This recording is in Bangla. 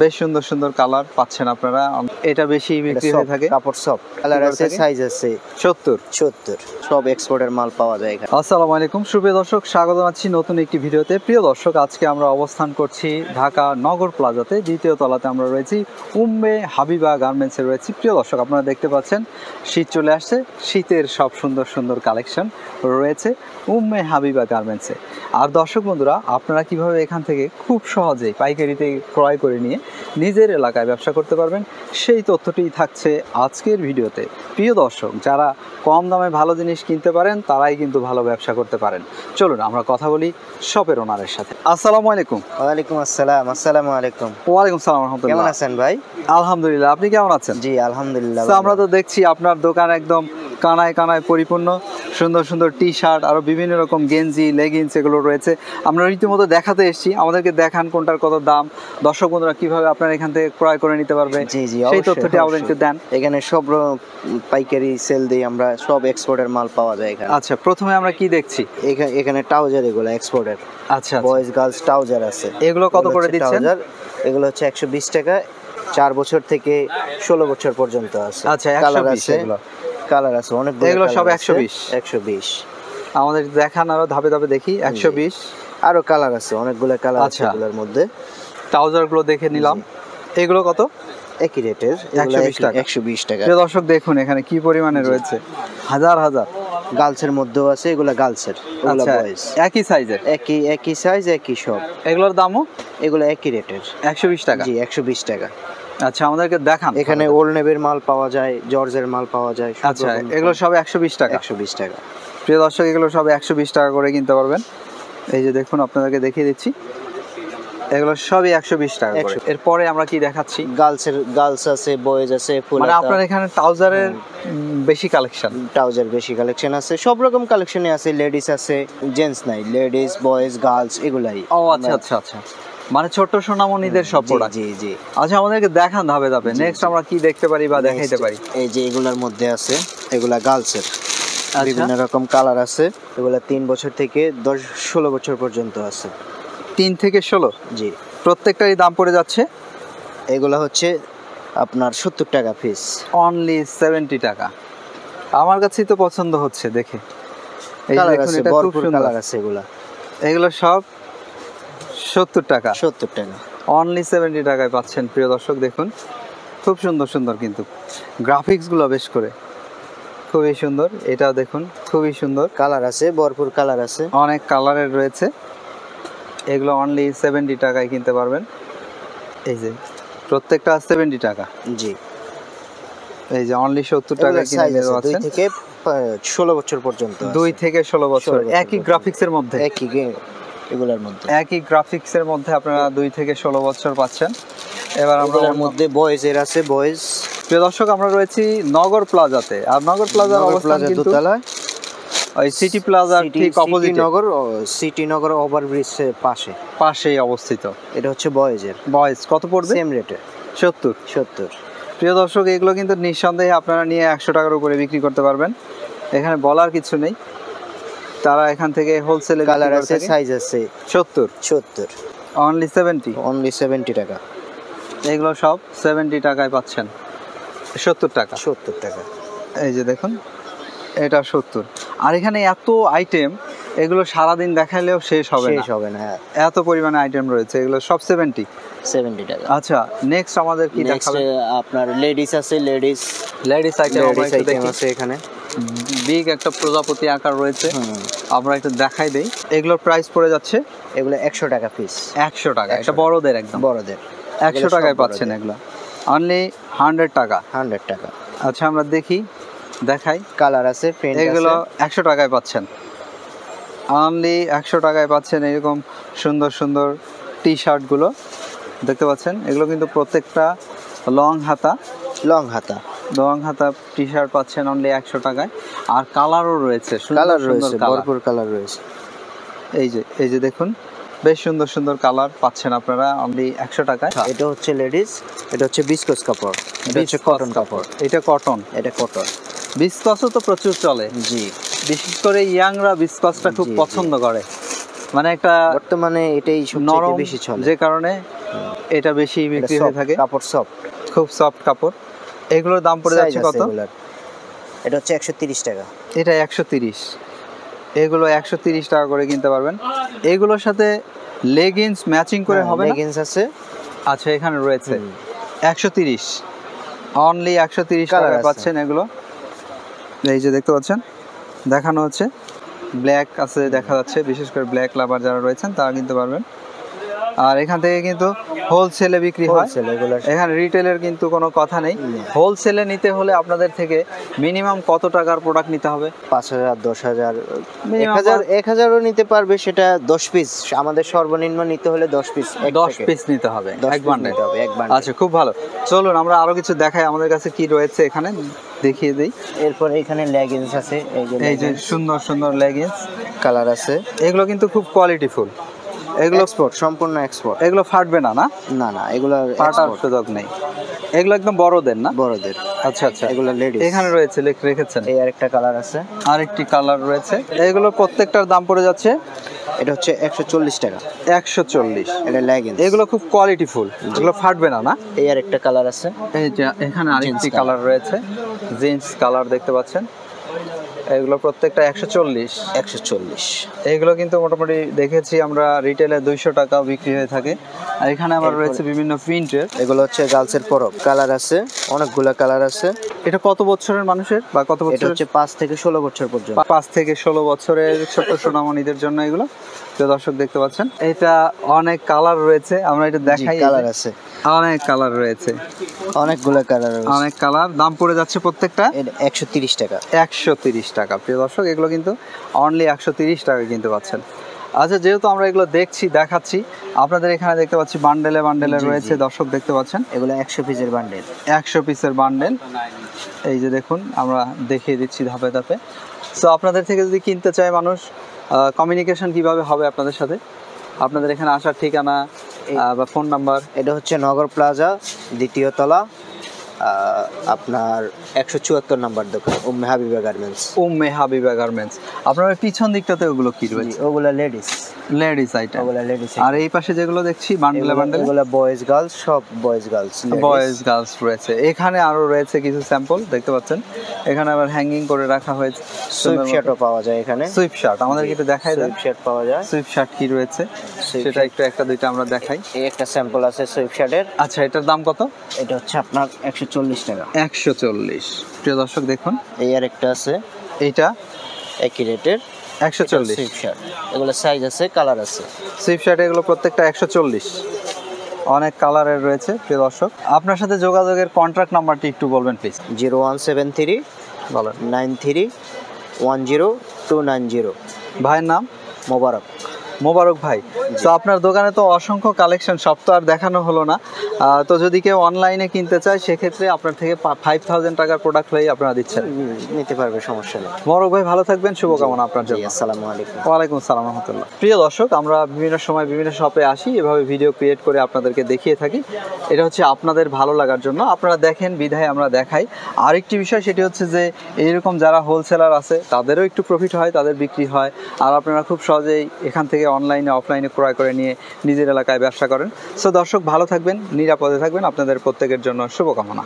বেশ সুন্দর সুন্দর কালার পাচ্ছেন আপনারা। এটা বেশি বিক্রি হয়ে থাকে। কাপড় সফট, কালার আছে, সাইজ আছে 70 সব এক্সপোর্টের মাল পাওয়া যায় এখানে। আসসালামু আলাইকুম সুপ্রিয় দর্শক, স্বাগত জানাচ্ছি নতুন একটি ভিডিওতে। প্রিয় দর্শক, আজকে আমরা অবস্থান করছি ঢাকা নগর প্লাজাতে, দ্বিতীয় তলাতে আমরা রয়েছি। উম্মে হাবিবা গার্মেন্টসে রয়েছি। প্রিয় দর্শক, আপনারা দেখতে পাচ্ছেন শীত চলে আসছে, শীতের সব সুন্দর সুন্দর কালেকশন রয়েছে উম্মে হাবিবা গার্মেন্টসে। আর দর্শক বন্ধুরা, আপনারা কিভাবে এখান থেকে খুব সহজেই পাইকারিতে ক্রয় করে নিয়ে নিজের এলাকায় ব্যবসা করতে পারবেন, সেই তথ্যটি থাকছে আজকের ভিডিওতে। প্রিয় দর্শক, যারা কম দামে ভালো জিনিস কিনতে পারেন তারাই কিন্তু ভালো ব্যবসা করতে পারেন। চলুন আমরা কথা বলি শপের ওনারের সাথে। আসসালামু আলাইকুম। ওয়ালাইকুম আসসালাম। আসসালামু আলাইকুম। ওয়ালাইকুম সালাম রাহমাতুল্লাহ। কেমন আছেন ভাই? আলহামদুলিল্লাহ, আপনি কেমন আছেন? জি আলহামদুলিল্লাহ। আমরা তো দেখছি আপনার দোকান একদম কানায় কানায় পরিপূর্ণ, সুন্দর সুন্দর টি শার্ট, আরো বিভিন্ন রকম গেঞ্জি, লেগিংস এগুলো রয়েছে। আমরা রীতিমতো দেখাতে এসেছি, আমাদেরকে দেখান কোনটার কত দাম, দর্শক বন্ধুরা কিভাবে আপনার এখান থেকে ক্রয় করে নিতে পারবে, জি জি সেই তথ্যটি আমাদেরকে দেন। এখানে সব পাইকারি সেল দিই আমরা, সব এক্সপোর্টের মাল পাওয়া যায় এখানে। আচ্ছা, প্রথমে আমরা কি দেখছি? এখানে ট্রাউজার, এগুলো এক্সপোর্টের। আচ্ছা, বয়েজ গার্লস ট্রাউজার আছে। এগুলো কত করে দিচ্ছেন? এগুলো হচ্ছে 120 টাকা, 4 বছর থেকে 16 বছর পর্যন্ত আছে। আচ্ছা, কালার 120 আছে, এগুলো। কালার আছে অনেক। এগুলো সব 120 আমাদের দেখান, আরো ধাপে ধাপে দেখি। 120 আরো কালার আছে, অনেকগুলো কালার আছে এগুলোর মধ্যে। ট্রাউজার গুলো দেখে নিলাম। এগুলো কত? একই রেটের, 120 টাকা। 120 টাকা। দর্শক দেখুন এখানে কি পরিমাণে রয়েছে, হাজার হাজার। গার্লসের মধ্যেও আছে, এগুলা গার্লসের, এগুলা বয়েজ। একই সাইজের, একই সাইজ, একই সব। এগুলোর দামও এগুলো একই রেটের, 120 টাকা। জি 120 টাকা। আচ্ছা, আমাদেরকে দেখান। এখানে ওল্ড নেভের মাল পাওয়া যায়, জর্জের মাল পাওয়া যায়। আচ্ছা, এগুলো সব 120 টাকা। 120 টাকা। প্রিয় দর্শক, এগুলো সব 120 টাকা করে কিনতে পারবেন। এই যে দেখুন, আপনাদেরকে দেখিয়ে দিচ্ছি, এগুলো সবই 120 টাকা করে। এরপরে আমরা কি দেখাচ্ছি? গার্লস আছে, বয়েজ আছে, ফুল। মানে আপনার এখানে ট্রাউজারের বেশি কালেকশন? ট্রাউজার বেশি কালেকশন আছে, সব রকম কালেকশনই আছে। লেডিস আছে, জেন্টস নাই, লেডিস, বয়েজ, গার্লস এগুলাই। ও আচ্ছা আচ্ছা আচ্ছা, মানে ছোট সোনামণিদের সব প্রোডাক্ট। জি জি। আচ্ছা, আমাদেরকে দেখান ধাপে ধাপে। নেক্সট আমরা কি দেখতে পারি বা দেখাইতে পারি? এই যে এগুলোর মধ্যে আছে, এগুলা গার্লসের বিভিন্ন রকম কালার আছে। এগুলা 3 বছর থেকে 16 বছর পর্যন্ত আছে। 3 থেকে 16? জি। প্রত্যেকটারই দাম পড়ে যাচ্ছে? এগুলা হচ্ছে আপনার 70 টাকা পিস। অনলি 70 টাকা। আমার কাছেই তো পছন্দ হচ্ছে দেখে। এই দেখুন, এটা খুব সুন্দর কালার আছে এগুলা। এগুলো সব 70 টাকা। 70 টাকা। অনলি 70 টাকায় পাচ্ছেন। প্রিয় দর্শক দেখুন, খুব সুন্দর সুন্দর, কিন্তু গ্রাফিক্সগুলো বেশ করে খুবই সুন্দর। এটাও দেখুন, খুবই সুন্দর। কালার আছে, ভরপুর কালার আছে, অনেক কালারের রয়েছে। এগুলো অনলি 70 টাকায় কিনতে পারবেন। এই যে প্রত্যেকটা 70 টাকা। জি। এই যে অনলি 70 টাকায় কিনে নিতে পারছেন। 2 থেকে 16 বছর পর্যন্ত। 2 থেকে 16 বছর একই গ্রাফিক্সের মধ্যে। এগুলোর মধ্যে একই গ্রাফিক্সের মধ্যে আপনারা 2 থেকে 16 বছর পাচ্ছেন। এবার আমরা এর মধ্যে বয়েজের আছে, বয়েজ। প্রিয় দর্শক, আমরা রয়েছি নগর প্লাজাতে। আর নগর প্লাজার অবস্থান কিন্তু দোতলায়, ওই সিটি প্লাজার ঠিক অপোজিট। সিটি নগর ওভারব্রিজের পাশেই অবস্থিত। এটা হচ্ছে বয়েজের। বয়েজ কত পড়বে? সেম রেটে, 70। প্রিয় দর্শক, এগুলো কিন্তু নিঃসন্দেহে আপনারা নিয়ে 100 টাকার উপরে বিক্রি করতে পারবেন। এখানে বলার কিছু নেই, তারা এখান থেকে হোলসেলে। কালার আছে, সাইজ আছে 70। অনলি 70 টাকা। এগুলো সব 70 টাকায় পাচ্ছেন। 70 টাকা। এই যে দেখুন, এটা 70। আর এখানে এত আইটেম, এগুলো সারাদিন দেখাইলেও শেষ হবে না। এত পরিমাণে আইটেম রয়েছে, এগুলো সব 70 টাকা। আচ্ছা, নেক্সট আমাদের কি দেখাবেন? আপনার লেডিস আছে, লেডিস আইটেম আছে এখানে। বিগ একটা প্রজাপতি আকার রয়েছে, আমরা একটু দেখাই দেই। এগুলোর প্রাইস পড়ে যাচ্ছে, এগুলো 100 টাকা পিস। 100 টাকা। এটা বড়দের, একদম বড়দের 100 টাকায় পাচ্ছেন। এগুলো অনলি 100 টাকা। আচ্ছা, আমরা দেখাই। কালার আছে, এগুলো 100 টাকায় পাচ্ছেন। অনলি 100 টাকায় পাচ্ছেন এরকম সুন্দর সুন্দর টি শার্টগুলো দেখতে পাচ্ছেন। এগুলো কিন্তু প্রত্যেকটা লং হাতা টি শার্ট পাচ্ছেন অনলি 100 টাকায়। আর কালারও রয়েছে, ভরপুর কালার রয়েছে। এই যে দেখুন, বেশ সুন্দর সুন্দর কালার পাচ্ছেন আপনারা অনলি 100 টাকায়। এটা হচ্ছে লেডিস, এটা হচ্ছে বিস্কস কাপড়, এটা হচ্ছে কটন কাপড়। এটা কটন। বিস্কসও তো প্রচুর চলে। জি, বিশেষ করে ইয়াংরা বিস্কসটা খুব পছন্দ করে। মানে একটা বর্তমানে এটাই সবচেয়ে বেশি চলে, যে কারণে এটা বেশি বিক্রি হয়ে থাকে, কাপড় সফট, খুব সফট কাপড়। এগুলোর দাম পড়ে যাচ্ছে কত? এটা হচ্ছে 130 টাকা। এটা 130, এগুলো 130 টাকা করে কিনতে পারবেন। এগুলোর সাথে লেগিংস ম্যাচিং করে হবে না? লেগিংস আছে। আচ্ছা, এখানে রয়েছে 130, অনলি 130 টাকা পাচ্ছেন এগুলো। এই যে দেখতে পাচ্ছেন দেখানো হচ্ছে, ব্ল্যাক আছে দেখা যাচ্ছে, বিশেষ করে ব্ল্যাক লাভার যারা রয়েছেন তারা কিনতে পারবেন। আর এখান থেকে কিন্তু হোলসেলে বিক্রি হয়, এখানে রিটেলের কিন্তু কোনো কথা নেই। হোলসেলে নিতে হলে আপনাদের থেকে মিনিমাম কত টাকার প্রোডাক্ট নিতে হবে? 5000, 10000, 1000ও নিতে পারবে, সেটা 10 পিস। আমাদের সর্বনিম্ন নিতে হলে 10 পিস, 10 পিস নিতে হবে, এক বান্ডেল। আচ্ছা, খুব ভালো। চলুন আমরা আরো কিছু দেখাই আমাদের কাছে কি রয়েছে, এখানে দেখিয়ে দেই। এরপরে এখানে লেগিংস আছে, এই যে সুন্দর সুন্দর লেগিংস কালার আছে। এগুলো কিন্তু খুব কোয়ালিটিফুল, এগুলো এক্সপোর্ট, সম্পূর্ণ এক্সপোর্ট। এগুলো ফাটবে না? না না না, এগুলো ফাটার সুযোগ নেই, এগুলো একদম বড়দের না? বড়দের। আচ্ছা আচ্ছা, এগুলো লেডিস। এখানে রয়েছে রেখেছেন। এই আরেকটা কালার আছে, আরেকটি কালার রয়েছে। এগুলো প্রত্যেকটার দাম পড়ে যাচ্ছে, এটা হচ্ছে 140 টাকা। 140, এটা লেগিংস। এগুলো খুব কোয়ালিটিফুল, এগুলো ফাটবে না? না। এই আরেকটা কালার আছে, এই যে এখানে আরেকটি কালার রয়েছে, জিন্স কালার দেখতে পাচ্ছেন। এগুলো প্রত্যেকটা 140। এগুলো কিন্তু মোটামুটি দেখেছি আমরা রিটেলে 200 টাকা বিক্রি হয়ে থাকে। আর এখানে আবার রয়েছে বিভিন্ন প্রিন্টের। এগুলো হচ্ছে গার্লসের পরব, কালার আছে, অনেকগুলো কালার আছে। এটা কত বছরের মানুষের বা কত বছর? এটা হচ্ছে 5 থেকে 16 বছর পর্যন্ত। 5 থেকে 16 বছরের ছোট সোনামণিদের জন্য এগুলো। তো দর্শক দেখতে পাচ্ছেন এটা অনেক কালার রয়েছে, আমরা এটা দেখাই। কালার আছে, অনেক কালার রয়েছে, অনেকগুলো কালার আছে, অনেক কালার। দাম পড়ে যাচ্ছে প্রত্যেকটা 130 টাকা। 130 টাকা। প্রিয় দর্শক, এগুলো কিন্তু অনলি 130 টাকা কিনতে পাচ্ছেন। আচ্ছা, যেহেতু আমরা এগুলো দেখাচ্ছি, আপনাদের এখানে দেখতে পাচ্ছি বান্ডেলে বান্ডেলে রয়েছে, দর্শক দেখতে পাচ্ছেন। এগুলো 100 পিসের বান্ডেল, 100 পিসের বান্ডেল। এই যে দেখুন, আমরা দেখিয়ে দিচ্ছি ধাপে ধাপে। সো আপনাদের থেকে যদি কিনতে চায় মানুষ, কমিউনিকেশন কিভাবে হবে আপনাদের সাথে? আপনাদের এখানে আসার ঠিকানা বা ফোন নাম্বার? এটা হচ্ছে নগর প্লাজা, দ্বিতীয় তলা, আপনার 174 নাম্বার দোকান, উম্মে হাবিবা গার্মেন্টস। উম্মে হাবিবা গার্মেন্টস। আপনার পিছন দিকটাতে ওগুলো কি রয়েছে? ওগুলো লেডিস আইটেম। ওগুলো লেডিস। আর এই পাশে যেগুলো দেখছি বান্ডেলে বান্ডেলে, ওগুলো বয়েজ গার্লস, সব বয়েজ গার্লস রয়েছে। এখানে আরো রয়েছে কিছু স্যাম্পল দেখতে পাচ্ছেন। এখানে আবার হ্যাঙ্গিং করে রাখা হয়েছে। সুইপ শার্টও পাওয়া যায় এখানে। সুইপ শার্ট আমাদের কি একটু দেখাই দেন? সুইপ শার্ট পাওয়া যায়। সুইপ শার্ট কি রয়েছে সেটা একটু একটা দুইটা আমরা দেখাই। এই একটা স্যাম্পল আছে সুইপ শার্টের। আচ্ছা, এটার দাম কত? এটা হচ্ছে আপনার 140 টাকা। 140। প্রিয় দর্শক দেখুন, এই আর একটা আছে, এইটা একই রেটের 140। সুইপ শার্ট, এগুলো সাইজ আছে, কালার আছে। সুইপ শার্ট এগুলো প্রত্যেকটা 140, অনেক কালারের রয়েছে। প্রিয় দর্শক, আপনার সাথে যোগাযোগের কন্ট্রাক্ট নাম্বারটি একটু বলবেন প্লিজ। 0173 বলেন। 93100290। ভাইয়ের নাম? মোবারক ভাই। তো আপনার দোকানে তো অসংখ্য কালেকশন, সব তো আর দেখানো হলো না। তো যদি কেউ অনলাইনে কিনতে চায় সেক্ষেত্রে আপনার থেকে 5000 টাকার প্রোডাক্ট হলেই আপনারা দিচ্ছেন, নিতে পারবে, সমস্যা নেই। মোবারক ভাই, ভালো থাকবেন, শুভকামনা আপনার জন্য। আসসালামু আলাইকুম। ওয়ালাইকুম আসসালাম রহমতুল্লাহ। প্রিয় দর্শক, আমরা বিভিন্ন সময় বিভিন্ন শপে আসি, এভাবে ভিডিও ক্রিয়েট করে আপনাদেরকে দেখিয়ে থাকি। এটা হচ্ছে আপনাদের ভালো লাগার জন্য, আপনারা দেখেন বিধায় আমরা দেখাই। আরেকটি বিষয় সেটি হচ্ছে যে এইরকম যারা হোলসেলার আছে তাদেরও একটু প্রফিট হয়, তাদের বিক্রি হয়। আর আপনারা খুব সহজেই এখান থেকে অনলাইনে অফলাইনে ক্রয় করে নিয়ে নিজের এলাকায় ব্যবসা করেন। সো দর্শক, ভালো থাকবেন, নিরাপদে থাকবেন, আপনাদের প্রত্যেকের জন্য শুভকামনা।